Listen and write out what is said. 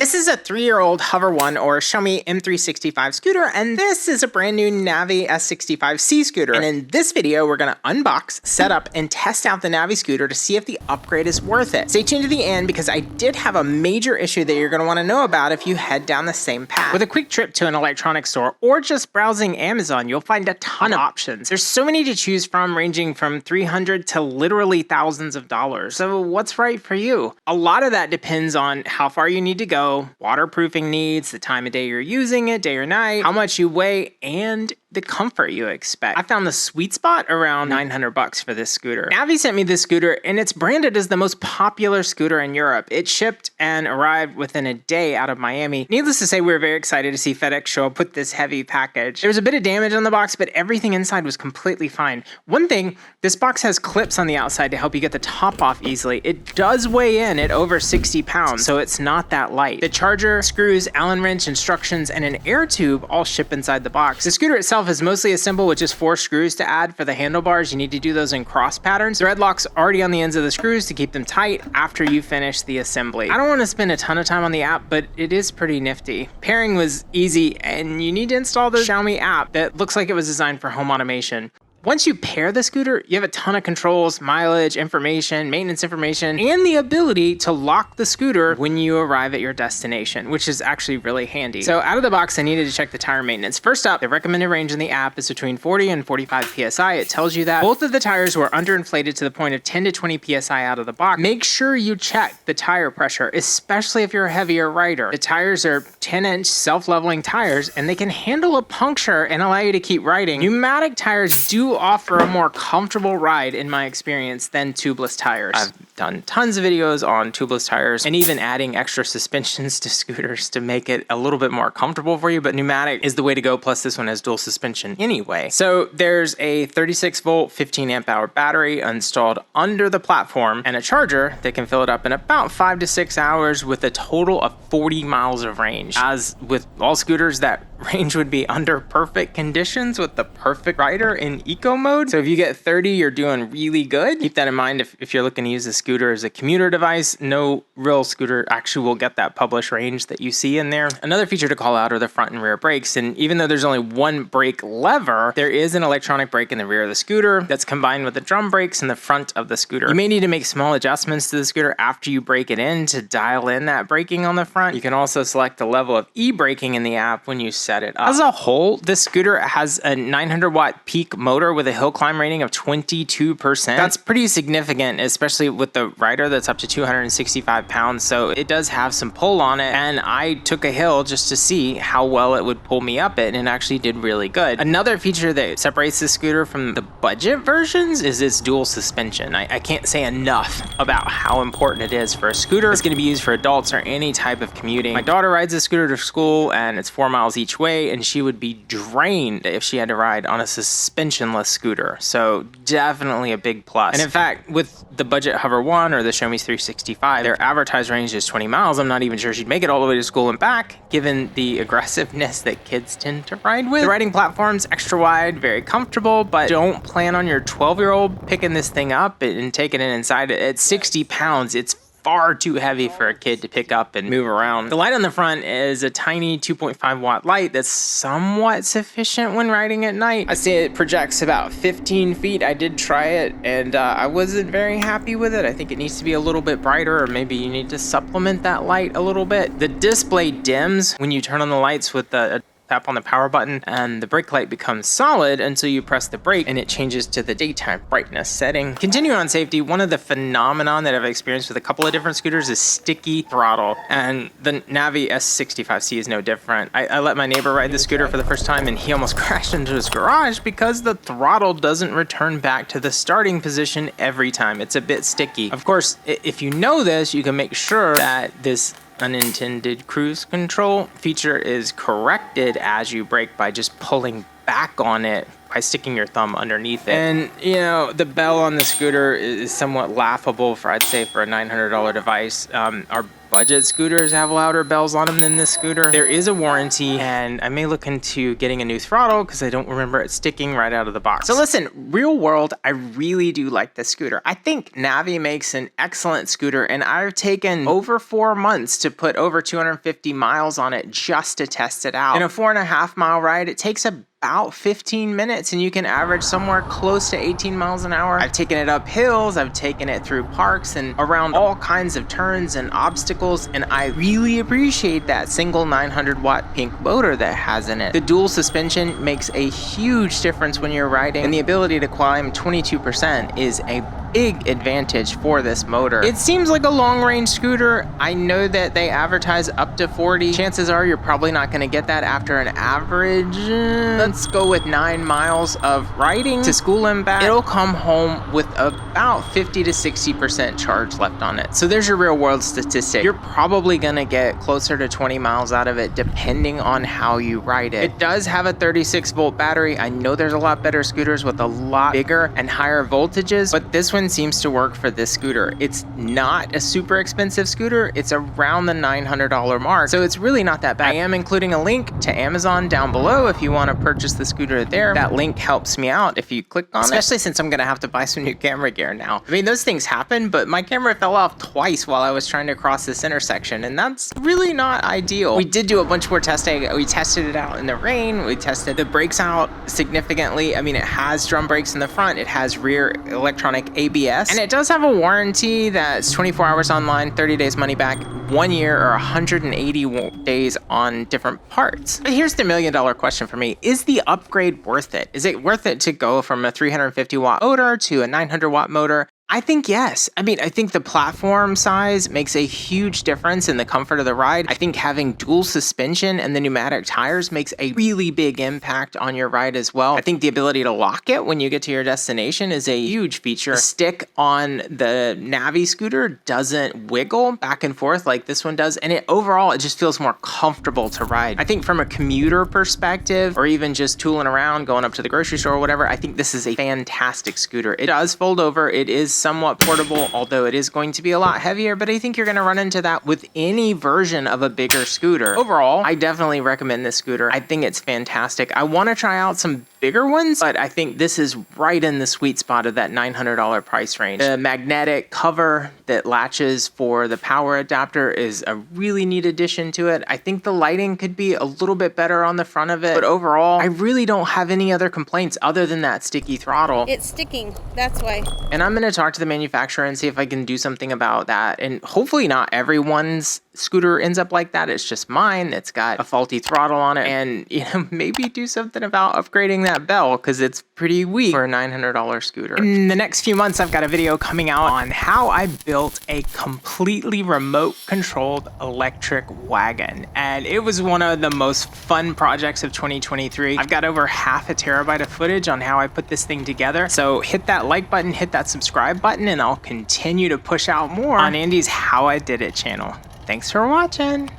This is a 3-year-old Hover One or Xiaomi M365 scooter, and this is a brand new Navee S65C scooter. And in this video, we're gonna unbox, set up, and test out the Navee scooter to see if the upgrade is worth it. Stay tuned to the end because I did have a major issue that you're gonna wanna know about if you head down the same path. With a quick trip to an electronics store or just browsing Amazon, you'll find a ton of options. There's so many to choose from, ranging from $300 to literally thousands of dollars. So what's right for you? A lot of that depends on how far you need to go, waterproofing needs, the time of day you're using it, day or night, how much you weigh, and the comfort you expect. I found the sweet spot around $900 for this scooter. Navee sent me this scooter and it's branded as the most popular scooter in Europe. It shipped and arrived within a day out of Miami. Needless to say, we were very excited to see FedEx show up with this heavy package. There was a bit of damage on the box, but everything inside was completely fine. One thing, this box has clips on the outside to help you get the top off easily. It does weigh in at over 60 pounds, so it's not that light. The charger, screws, Allen wrench, instructions, and an air tube all ship inside the box. The scooter itself is mostly assembled with just 4 screws to add for the handlebars. You need to do those in cross patterns. Thread locks already on the ends of the screws to keep them tight after you finish the assembly. I don't want to spend a ton of time on the app, but it is pretty nifty. Pairing was easy, and you need to install the Xiaomi app that looks like it was designed for home automation. Once you pair the scooter, you have a ton of controls, mileage, information, maintenance information, and the ability to lock the scooter when you arrive at your destination, which is actually really handy. So out of the box, I needed to check the tire maintenance. First up, the recommended range in the app is between 40 and 45 PSI. It tells you that. Both of the tires were underinflated to the point of 10 to 20 PSI out of the box. Make sure you check the tire pressure, especially if you're a heavier rider. The tires are 10-inch self-leveling tires, and they can handle a puncture and allow you to keep riding. Pneumatic tires do offer a more comfortable ride in my experience than tubeless tires. I've done tons of videos on tubeless tires and even adding extra suspensions to scooters to make it a little bit more comfortable for you, but pneumatic is the way to go, plus this one has dual suspension anyway. So there's a 36 volt 15 amp hour battery installed under the platform and a charger that can fill it up in about 5 to 6 hours with a total of 40 miles of range. As with all scooters, that range would be under perfect conditions with the perfect rider in eco mode. So if you get 30, you're doing really good. Keep that in mind if you're looking to use the scooter as a commuter device. No real scooter actually will get that published range that you see in there. Another feature to call out are the front and rear brakes. And even though there's only one brake lever, there is an electronic brake in the rear of the scooter that's combined with the drum brakes in the front of the scooter. You may need to make small adjustments to the scooter after you brake it in to dial in that braking on the front. You can also select the level of e-braking in the app when you set it up. As a whole, this scooter has a 900 watt peak motor with a hill climb rating of 22%. That's pretty significant, especially with the rider that's up to 265 pounds. So it does have some pull on it. And I took a hill just to see how well it would pull me up it, and it actually did really good. Another feature that separates this scooter from the budget versions is its dual suspension. I can't say enough about how important it is for a scooter. It's going to be used for adults or any type of commuting. My daughter rides a scooter to school and it's 4 miles each way, and she would be drained if she had to ride on a suspensionless scooter. So definitely a big plus. And in fact, with the budget Hover One or the Xiaomi 365, their advertised range is 20 miles. I'm not even sure she'd make it all the way to school and back, given the aggressiveness that kids tend to ride with. The riding platform's extra wide, very comfortable, but don't plan on your 12-year-old picking this thing up and taking it inside. At 60 pounds, it's far too heavy for a kid to pick up and move around. The light on the front is a tiny 2.5 watt light that's somewhat sufficient when riding at night. I say it projects about 15 feet. I did try it and I wasn't very happy with it. I think it needs to be a little bit brighter, or maybe you need to supplement that light a little bit. The display dims when you turn on the lights with the tap on the power button, and the brake light becomes solid until you press the brake and it changes to the daytime brightness setting. Continuing on safety, one of the phenomenon that I've experienced with a couple of different scooters is sticky throttle, and the Navee S65C is no different. I let my neighbor ride the scooter for the first time and he almost crashed into his garage because the throttle doesn't return back to the starting position every time. It's a bit sticky. Of course, if you know this, you can make sure that this unintended cruise control feature is corrected as you brake by just pulling back on it by sticking your thumb underneath it. And you know, the bell on the scooter is somewhat laughable for, I'd say, for a $900 device. Our budget scooters have louder bells on them than this scooter. There is a warranty, and I may look into getting a new throttle because I don't remember it sticking right out of the box. So listen, real world, I really do like this scooter. I think Navee makes an excellent scooter, and I've taken over 4 months to put over 250 miles on it just to test it out. In a 4.5 mile ride, it takes about 15 minutes and you can average somewhere close to 18 miles an hour. I've taken it up hills, I've taken it through parks and around all kinds of turns and obstacles, and I really appreciate that single 900 watt pink motor that it has in it. The dual suspension makes a huge difference when you're riding, and the ability to climb 22% is a big advantage for this motor. It seems like a long-range scooter. I know that they advertise up to 40. Chances are you're probably not going to get that after an average, let's go with 9 miles of riding to school and back. It'll come home with about 50 to 60% charge left on it. So there's your real world statistic. You're probably going to get closer to 20 miles out of it depending on how you ride it. It does have a 36 volt battery. I know there's a lot better scooters with a lot bigger and higher voltages, but this one seems to work for this scooter. It's not a super expensive scooter. It's around the $900 mark, so it's really not that bad. I am including a link to Amazon down below if you want to purchase the scooter there. That link helps me out if you click on it, especially since I'm gonna have to buy some new camera gear now. I mean, those things happen, but my camera fell off twice while I was trying to cross this intersection, and that's really not ideal. We did do a bunch more testing. We tested it out in the rain. We tested the brakes out significantly. I mean, it has drum brakes in the front. It has rear electronic ABS, and it does have a warranty that's 24 hours online, 30 days money back, 1 year or 180 days on different parts. But here's the $1 million question for me. Is the upgrade worth it? Is it worth it to go from a 350 watt motor to a 900 watt motor? I think yes. I mean, I think the platform size makes a huge difference in the comfort of the ride. I think having dual suspension and the pneumatic tires makes a really big impact on your ride as well. I think the ability to lock it when you get to your destination is a huge feature. The stick on the Navee scooter doesn't wiggle back and forth like this one does, and overall it just feels more comfortable to ride. I think from a commuter perspective, or even just tooling around, going up to the grocery store or whatever, I think this is a fantastic scooter. It does fold over. It is somewhat portable, although it is going to be a lot heavier, but I think you're going to run into that with any version of a bigger scooter. Overall, I definitely recommend this scooter. I think it's fantastic. I want to try out some bigger ones, but I think this is right in the sweet spot of that $900 price range. The magnetic cover that latches for the power adapter is a really neat addition to it. I think the lighting could be a little bit better on the front of it, but overall, I really don't have any other complaints other than that sticky throttle. It's sticking, that's why. And I'm going to talk to the manufacturer and see if I can do something about that. And hopefully not everyone's scooter ends up like that. It's just mine that's got a faulty throttle on it, and maybe do something about upgrading that bell because it's pretty weak for a $900 scooter. In the next few months, I've got a video coming out on how I built a completely remote controlled electric wagon, and it was one of the most fun projects of 2023. I've got over 0.5 terabyte of footage on how I put this thing together, so hit that like button, hit that subscribe button, and I'll continue to push out more on Andy's How I Did It channel. Thanks for watching.